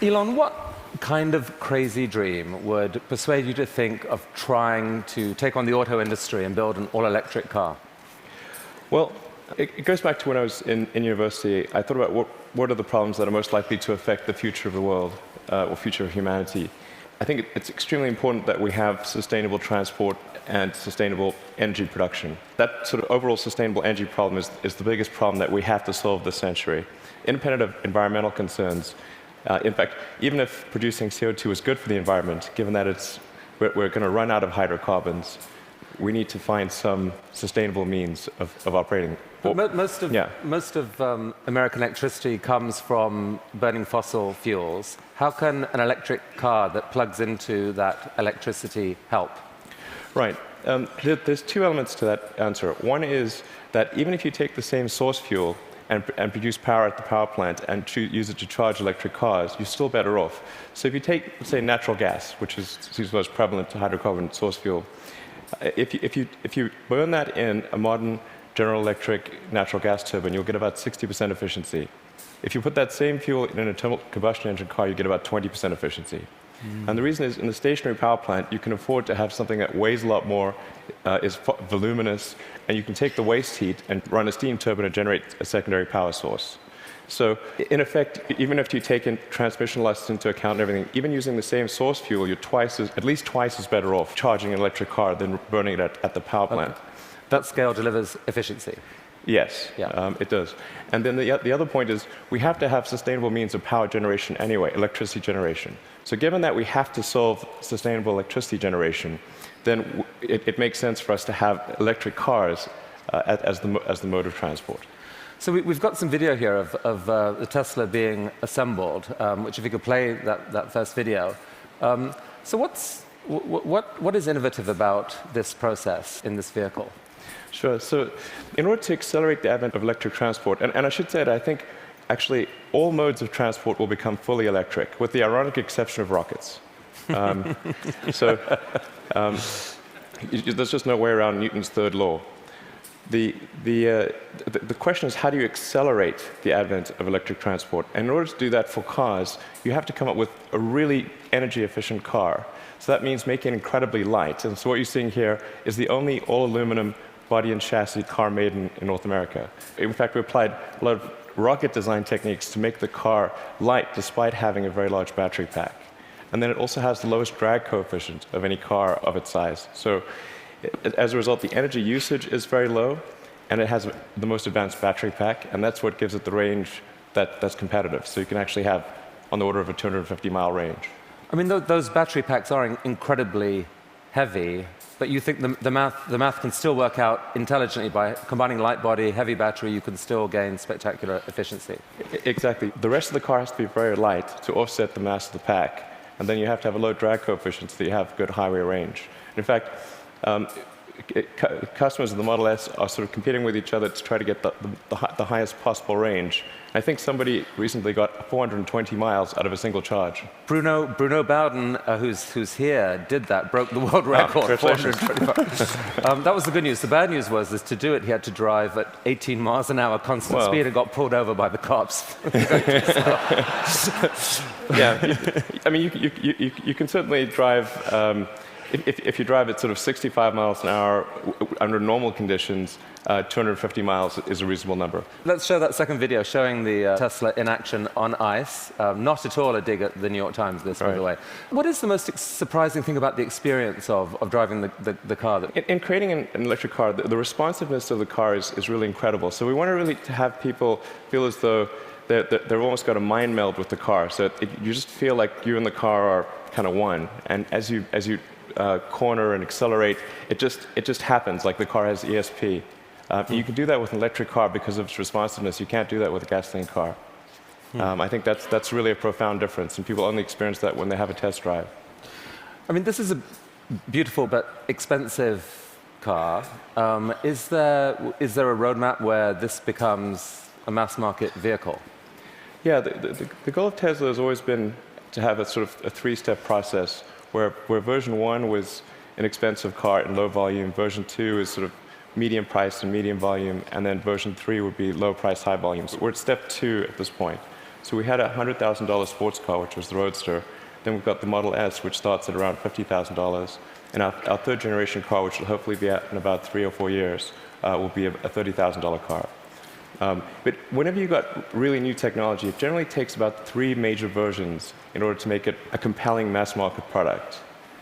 Elon, what kind of crazy dream would persuade you to think of trying to take on the auto industry and build an all-electric car? Well, it goes back to when I was in university. I thought about what are the problems that are most likely to affect the future of the world, or future of humanity. I think it's extremely important that we have sustainable transport and sustainable energy production. That sort of overall sustainable energy problem is the biggest problem that we have to solve this century, independent of environmental concerns. In fact, even if producing CO2 is good for the environment, given that we're going to run out of hydrocarbons, we need to find some sustainable means of operating. But most of American electricity comes from burning fossil fuels. How can an electric car that plugs into that electricity help? Right. There's two elements to that answer. One is that even if you take the same source fuel and produce power at the power plant and use it to charge electric cars, you're still better off. So if you take, say, natural gas, which seems most prevalent to hydrocarbon source fuel, if you burn that in a modern General Electric natural gas turbine, you'll get about 60% efficiency. If you put that same fuel in an internal combustion engine car, you get about 20% efficiency. And the reason is, in the stationary power plant, you can afford to have something that weighs a lot more, is voluminous, and you can take the waste heat and run a steam turbine to generate a secondary power source. So, in effect, even if you take in transmission losses into account and everything, even using the same source fuel, you're at least twice as better off charging an electric car than burning it at the power plant. Okay. That scale delivers efficiency. Yes, yeah. It does. And then the other point is we have to have sustainable means of power generation anyway, electricity generation. So given that we have to solve sustainable electricity generation, then it makes sense for us to have electric cars as the mode of transport. So we've got some video here of the Tesla being assembled, which if you could play that first video. So what is innovative about this process in this vehicle? Sure. So in order to accelerate the advent of electric transport, and I should say that I think actually all modes of transport will become fully electric, with the ironic exception of rockets. There's just no way around Newton's third law. The question is, how do you accelerate the advent of electric transport? And in order to do that for cars, you have to come up with a really energy-efficient car. So that means making it incredibly light. And so what you're seeing here is the only all-aluminum body and chassis car made in North America. In fact, we applied a lot of rocket design techniques to make the car light despite having a very large battery pack. And then it also has the lowest drag coefficient of any car of its size. So as a result, the energy usage is very low, and it has the most advanced battery pack, and that's what gives it the range that's competitive. So you can actually have on the order of a 250-mile range. I mean, those battery packs are incredibly heavy, but you think the math can still work out intelligently by combining light body, heavy battery, you can still gain spectacular efficiency. Exactly. The rest of the car has to be very light to offset the mass of the pack, and then you have to have a low drag coefficient so that you have good highway range. In fact, customers of the Model S are sort of competing with each other to try to get the highest possible range. I think somebody recently got 420 miles out of a single charge. Bruno Bowden, who's here, did that, broke the world record. 425. That was the good news. The bad news was to do it, he had to drive at 18 miles an hour constant speed and got pulled over by the cops. Yeah, I mean, you can certainly drive. If you drive at sort of 65 miles an hour under normal conditions, 250 miles is a reasonable number. Let's show that second video showing the Tesla in action on ice. Not at all a dig at the New York Times, this, by the way. What is the most surprising thing about the experience of driving the car? In creating an electric car, the responsiveness of the car is really incredible. So we want to really have people feel as though they've almost got a mind meld with the car. So you just feel like you and the car are kind of one. And as you corner and accelerate, it just happens, like the car has ESP. You can do that with an electric car because of its responsiveness. You can't do that with a gasoline car. I think that's really a profound difference, and people only experience that when they have a test drive. I mean, this is a beautiful but expensive car. Is there a roadmap where this becomes a mass-market vehicle? Yeah, the goal of Tesla has always been to have a sort of a three-step process where version 1 was an expensive car in low volume, version 2 is sort of medium price and medium volume, and then version 3 would be low price, high volume. So we're at step 2 at this point. So we had a $100,000 sports car, which was the Roadster. Then we've got the Model S, which starts at around $50,000. And our third generation car, which will hopefully be out in about 3 or 4 years, will be a $30,000 car. But whenever you've got really new technology, it generally takes about 3 major versions in order to make it a compelling mass market product.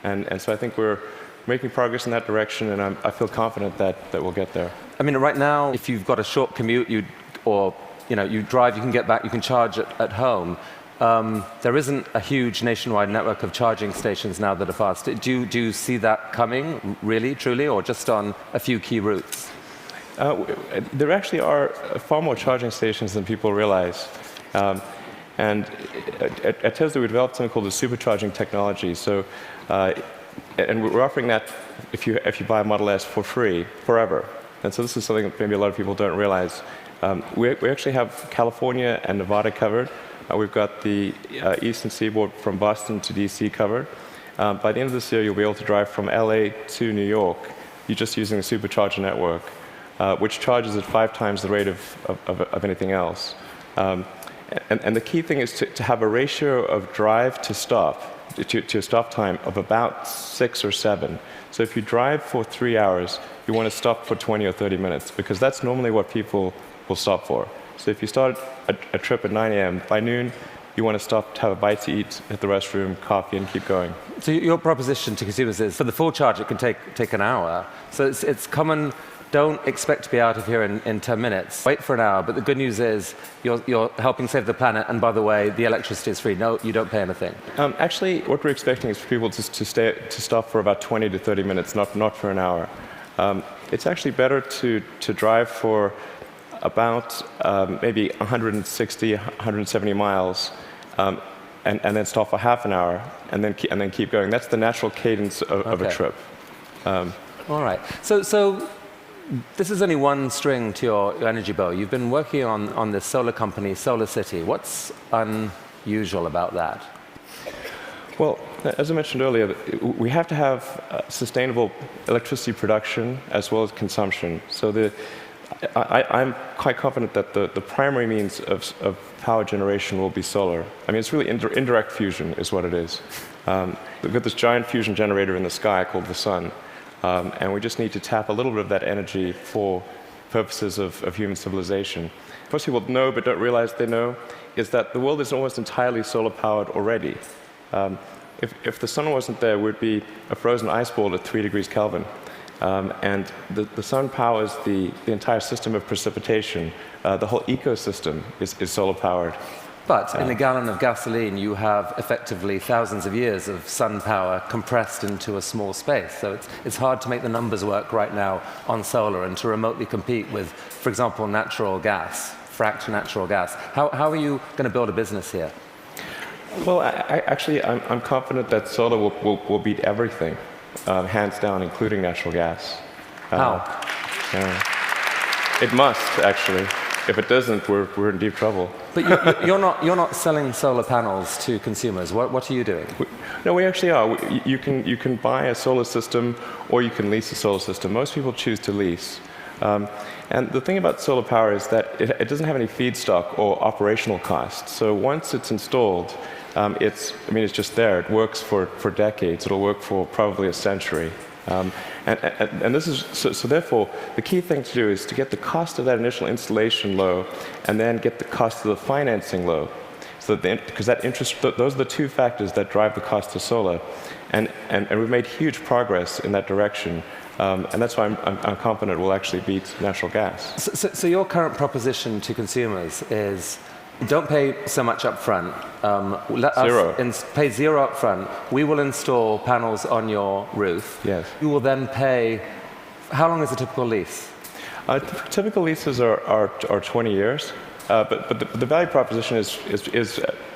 And so I think we're making progress in that direction, and I feel confident that we'll get there. I mean, right now, if you've got a short commute, you drive, you can get back, you can charge at home. There isn't a huge nationwide network of charging stations now that are fast. Do you see that coming, really, truly, or just on a few key routes? There actually are far more charging stations than people realize. And at Tesla, we developed something called the supercharging technology. So, and we're offering that if you buy a Model S for free, forever. And so this is something that maybe a lot of people don't realize. We actually have California and Nevada covered. We've got the eastern seaboard from Boston to DC covered. By the end of this year, you'll be able to drive from LA to New York. You're just using the supercharger network, which charges at 5 times the rate of anything else. And the key thing is to have a ratio of drive to stop, to a stop time of about 6 or 7. So if you drive for 3 hours, you want to stop for 20 or 30 minutes, because that's normally what people will stop for. So if you start a trip at 9 a.m., by noon, you want to stop to have a bite to eat, hit the restroom, coffee, and keep going. So your proposition to consumers is, for the full charge, it can take an hour. So it's common. Don't expect to be out of here in 10 minutes. Wait for an hour. But the good news is you're helping save the planet. And by the way, the electricity is free. No, you don't pay anything. Actually, what we're expecting is for people to stop for about 20 to 30 minutes, not for an hour. It's actually better to drive for about maybe 160, 170 miles, and then stop for half an hour, and then keep going. That's the natural cadence of a trip. All right. So this is only one string to your energy bow. You've been working on this solar company, SolarCity. What's unusual about that? Well, as I mentioned earlier, we have to have sustainable electricity production as well as consumption. So I'm quite confident that the primary means of power generation will be solar. I mean, it's really indirect fusion is what it is. We've got this giant fusion generator in the sky called the sun. And we just need to tap a little bit of that energy for purposes of human civilization. Most people know but don't realize they know is that the world is almost entirely solar-powered already. If the sun wasn't there, we'd be a frozen ice ball at 3 degrees Kelvin. And the sun powers the entire system of precipitation. The whole ecosystem is solar-powered. But in a gallon of gasoline, you have effectively thousands of years of sun power compressed into a small space. So it's hard to make the numbers work right now on solar and to remotely compete with, for example, natural gas, fracked natural gas. How are you going to build a business here? Well, I'm confident that solar will beat everything, hands down, including natural gas. How? It must, actually. If it doesn't, we're in deep trouble. But you're not selling solar panels to consumers. What are you doing? No, we actually are. You can buy a solar system, or you can lease a solar system. Most people choose to lease. And the thing about solar power is that it doesn't have any feedstock or operational costs. So once it's installed, it's just there. It works for decades. It'll work for probably a century. And this is so therefore the key thing to do is to get the cost of that initial installation low, and then get the cost of the financing low. So because that interest, those are the two factors that drive the cost of solar, and we've made huge progress in that direction. And that's why I'm confident we'll actually beat natural gas. So your current proposition to consumers is, don't pay so much up front. Let us pay zero up front. We will install panels on your roof. Yes. You will then pay. How long is a typical lease? Typical leases are 20 years. But the value proposition is,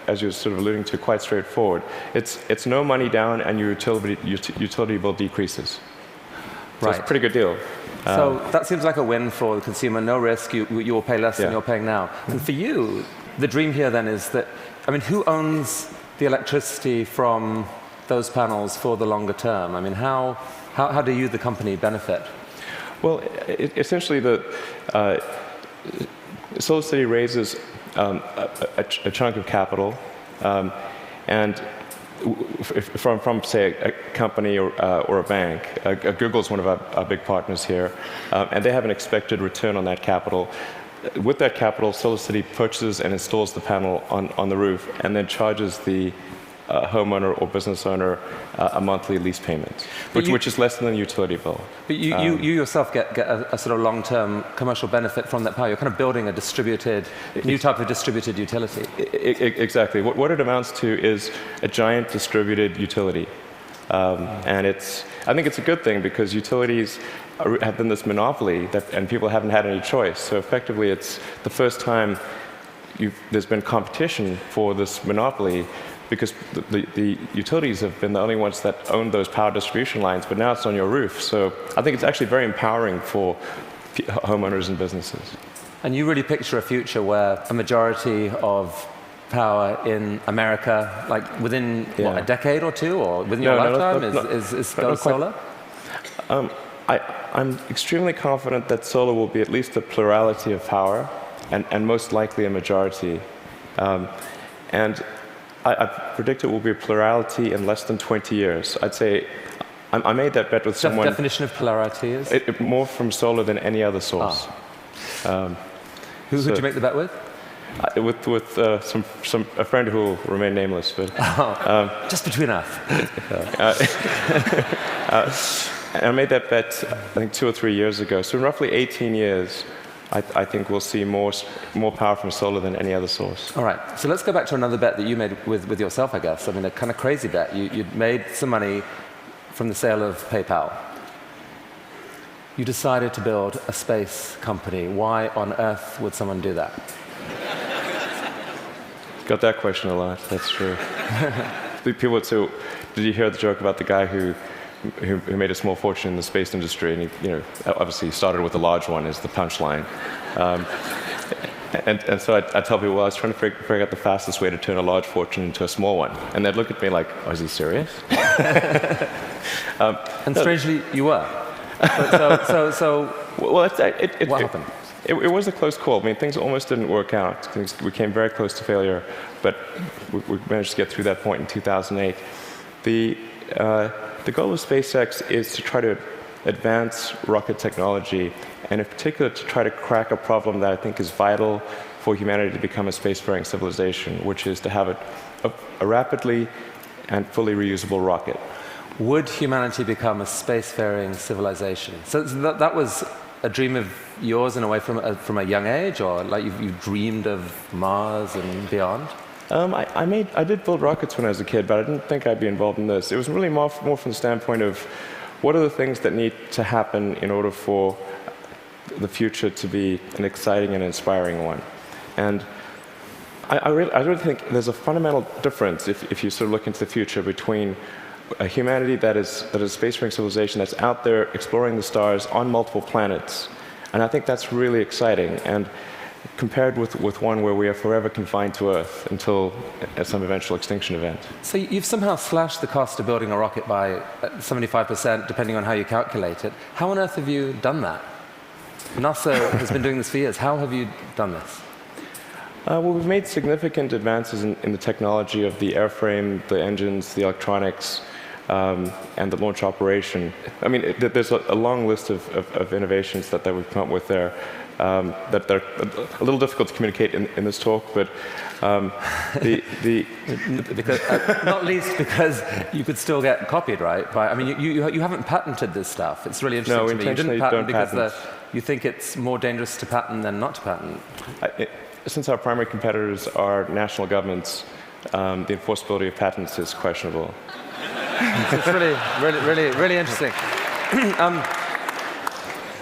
as you're sort of alluding to, quite straightforward. It's no money down, and your utility bill decreases. So Right. it's a pretty good deal. So that seems like a win for the consumer. No risk. You will pay less than you're paying now. And for you, the dream here then is that, who owns the electricity from those panels for the longer term? How do you, the company, benefit? Well, essentially, SolarCity raises a chunk of capital, and from say, a company or a bank. Google's one of our big partners here, and they have an expected return on that capital. With that capital, SolarCity purchases and installs the panel on the roof, and then charges the homeowner or business owner a monthly lease payment, which is less than the utility bill. But you yourself get a sort of long-term commercial benefit from that power. You're kind of building a new type of distributed utility. Exactly. What it amounts to is a giant distributed utility. And I think it's a good thing, because utilities have been this monopoly, and people haven't had any choice. So effectively, it's the first time there's been competition for this monopoly, because the utilities have been the only ones that own those power distribution lines, but now it's on your roof. So I think it's actually very empowering for homeowners and businesses. And you really picture a future where a majority of power in America, like within a decade or two, or within your lifetime, is solar? I'm extremely confident that solar will be at least a plurality of power, and most likely a majority. And I predict it will be a plurality in less than 20 years. I'd say I made that bet with someone. The definition of plurality is? More from solar than any other source. Who did you make the bet with? With a friend who will remain nameless. But, just between us. And I made that bet, I think, 2 or 3 years ago. So in roughly 18 years, I think we'll see more power from solar than any other source. All right. So let's go back to another bet that you made with yourself, I guess. I mean, a kind of crazy bet. You'd made some money from the sale of PayPal. You decided to build a space company. Why on earth would someone do that? Got that question a lot. That's true. People would say, did you hear the joke about the guy who made a small fortune in the space industry, and he, obviously started with a large one is the punchline. And so I tell people, well, I was trying to figure out the fastest way to turn a large fortune into a small one. And they'd look at me like, oh, is he serious? And strangely, you were. What happened? It was a close call. I mean, things almost didn't work out. We came very close to failure, but we managed to get through that point in 2008. The goal of SpaceX is to try to advance rocket technology, and in particular to try to crack a problem that I think is vital for humanity to become a spacefaring civilization, which is to have a rapidly and fully reusable rocket. Would humanity become a spacefaring civilization? So that was a dream of yours in a way from a young age, or like you dreamed of Mars and beyond? I did build rockets when I was a kid, but I didn't think I'd be involved in this. It was really more from the standpoint of what are the things that need to happen in order for the future to be an exciting and inspiring one. And I really think there's a fundamental difference if you sort of look into the future between a humanity that is a spacefaring civilization that's out there exploring the stars on multiple planets. And I think that's really exciting. And compared with one where we are forever confined to Earth until some eventual extinction event. So you've somehow slashed the cost of building a rocket by 75%, depending on how you calculate it. How on earth have you done that? NASA has been doing this for years. How have you done this? Well, we've made significant advances in the technology of the airframe, the engines, the electronics, and the launch operation. I mean, there's a long list of innovations that we've come up with there. That they're a little difficult to communicate in this talk, but because, not least because you could still get copied, right? I mean, you haven't patented this stuff. It's really interesting to me. You didn't patent because you think it's more dangerous to patent than not to patent. Since our primary competitors are national governments, the enforceability of patents is questionable. It's really interesting.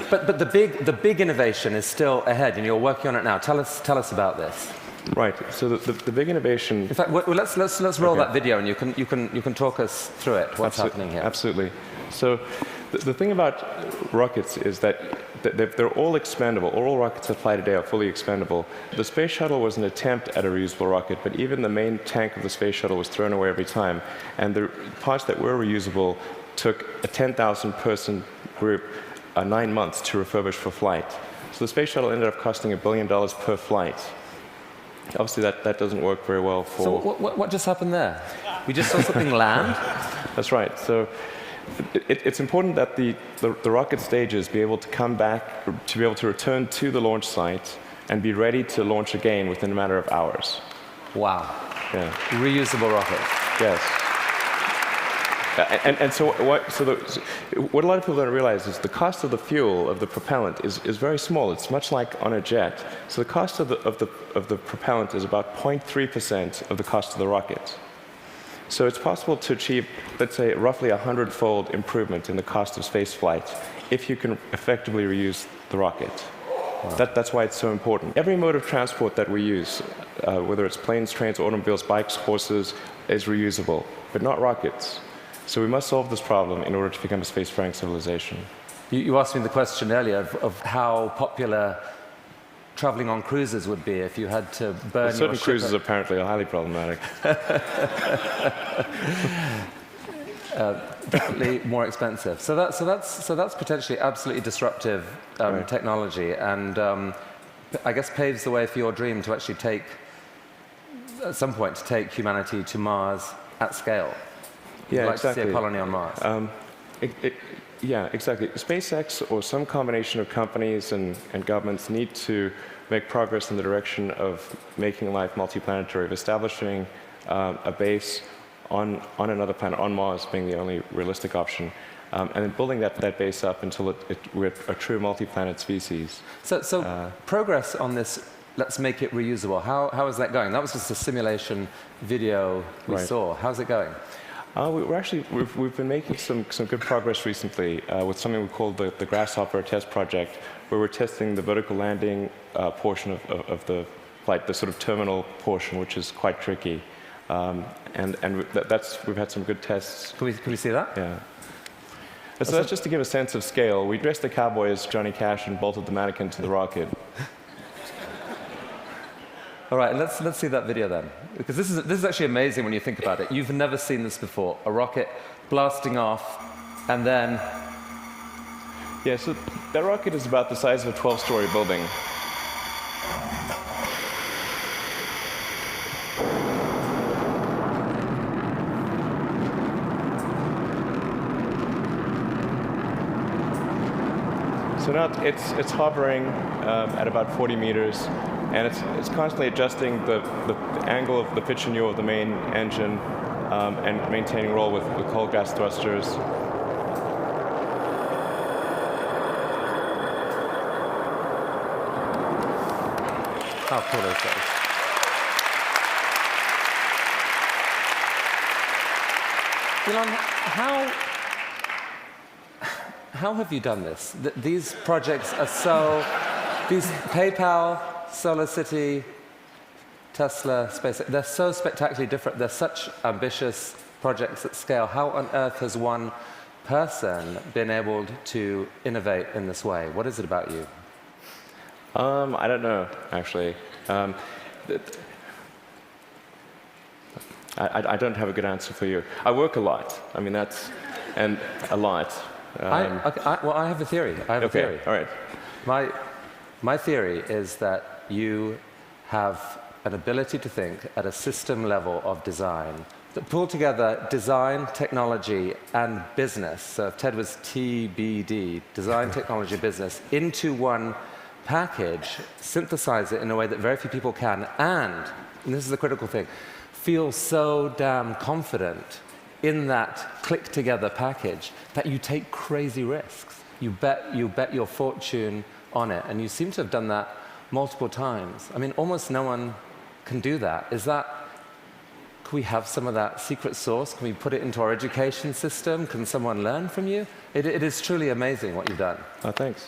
But the big innovation is still ahead, and you're working on it now. Tell us about this. Right. So the big innovation. In fact, let's roll that video, and you can talk us through it. What's happening here? Absolutely. So the thing about rockets is that they're all expendable. All rockets that fly today are fully expendable. The space shuttle was an attempt at a reusable rocket, but even the main tank of the space shuttle was thrown away every time. And the parts that were reusable took a 10,000-person group 9 months to refurbish for flight. So the space shuttle ended up costing $1 billion per flight. Obviously, that doesn't work very well for... So what just happened there? We just saw something land? That's right. So it's important that the rocket stages be able to come back, to be able to return to the launch site and be ready to launch again within a matter of hours. Wow. Yeah. Reusable rocket. Yes. So what a lot of people don't realize is the cost of the fuel, of the propellant, is very small. It's much like on a jet. So the cost of the propellant is about 0.3% of the cost of the rocket. So it's possible to achieve, let's say, roughly 100-fold improvement in the cost of space flight if you can effectively reuse the rocket. Wow. That's why it's so important. Every mode of transport that we use, whether it's planes, trains, automobiles, bikes, horses, is reusable, but not rockets. So we must solve this problem in order to become a spacefaring civilization. You asked me the question earlier of how popular traveling on cruises would be if you had to burn your ship. Certain cruises apparently are highly problematic. Definitely more expensive. So that's potentially absolutely disruptive technology, and I guess paves the way for your dream to actually take, at some point, to take humanity to Mars at scale. Yeah, like exactly. To see a colony on Mars. Yeah, exactly. SpaceX or some combination of companies and governments need to make progress in the direction of making life multiplanetary, of establishing a base on another planet, on Mars being the only realistic option, and then building that base up until we're a true multi-planet species. So progress on this, let's make it reusable. How is that going? That was just a simulation video we saw. How's it going? We've been making some good progress recently with something we call the Grasshopper test project, where we're testing the vertical landing portion of the flight, the sort of terminal portion, which is quite tricky. We've had some good tests. Can we see that? Yeah. So that's just to give a sense of scale. We dressed the cowboy as Johnny Cash and bolted the mannequin to the rocket. All right, let's see that video then, because this is actually amazing when you think about it. You've never seen this before: a rocket blasting off, and then. Yeah, so that rocket is about the size of a 12-story building. So now it's hovering at about 40 meters, and it's constantly adjusting the angle of the pitch and yaw of the main engine and maintaining roll with cold gas thrusters. How cool is that? Elon, how have you done this? These projects are so... These PayPal, SolarCity, Tesla, SpaceX, they're so spectacularly different. They're such ambitious projects at scale. How on earth has one person been able to innovate in this way? What is it about you? I don't know, actually. I don't have a good answer for you. I work a lot. I mean, and a lot. Well, I have a theory. A theory. All right. My theory is that you have an ability to think at a system level of design that pull together design, technology, and business. So if TED was TBD, design, technology, business, into one package, synthesize it in a way that very few people can, and this is the critical thing, feel so damn confident in that click-together package that you take crazy risks. You bet your fortune on it, and you seem to have done that multiple times. I mean, almost no one can do that. Can we have some of that secret sauce? Can we put it into our education system? Can someone learn from you? It is truly amazing what you've done. Oh, thanks.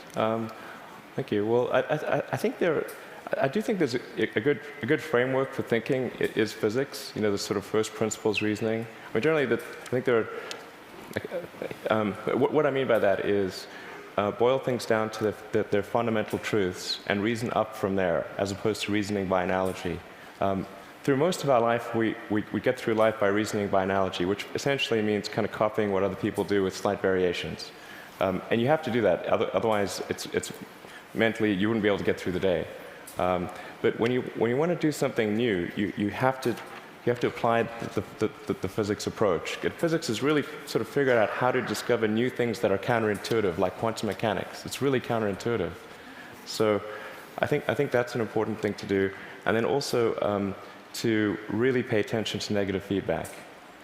Thank you. Well, I do think there's a good framework for thinking. It is physics, the sort of first principles reasoning. I mean, generally, I think there are, what I mean by that is boil things down to their fundamental truths and reason up from there, as opposed to reasoning by analogy. Through most of our life, we get through life by reasoning by analogy, which essentially means kind of copying what other people do with slight variations. And you have to do that, otherwise it's mentally, you wouldn't be able to get through the day. But when you want to do something new, you have to apply the physics approach. And physics is really sort of figured out how to discover new things that are counterintuitive, like quantum mechanics. It's really counterintuitive. So I think that's an important thing to do. And then also to really pay attention to negative feedback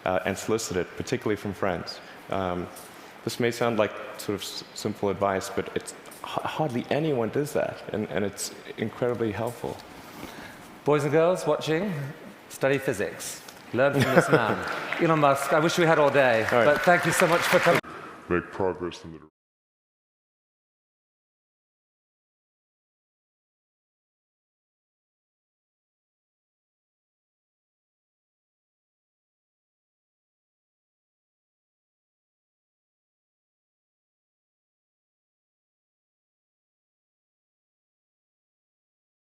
and solicit it, particularly from friends. This may sound like sort of simple advice, but it's hardly anyone does that, and it's incredibly helpful. Boys and girls watching, study physics. Learn from this man. Elon Musk, I wish we had all day, but thank you so much for coming. Make progress in the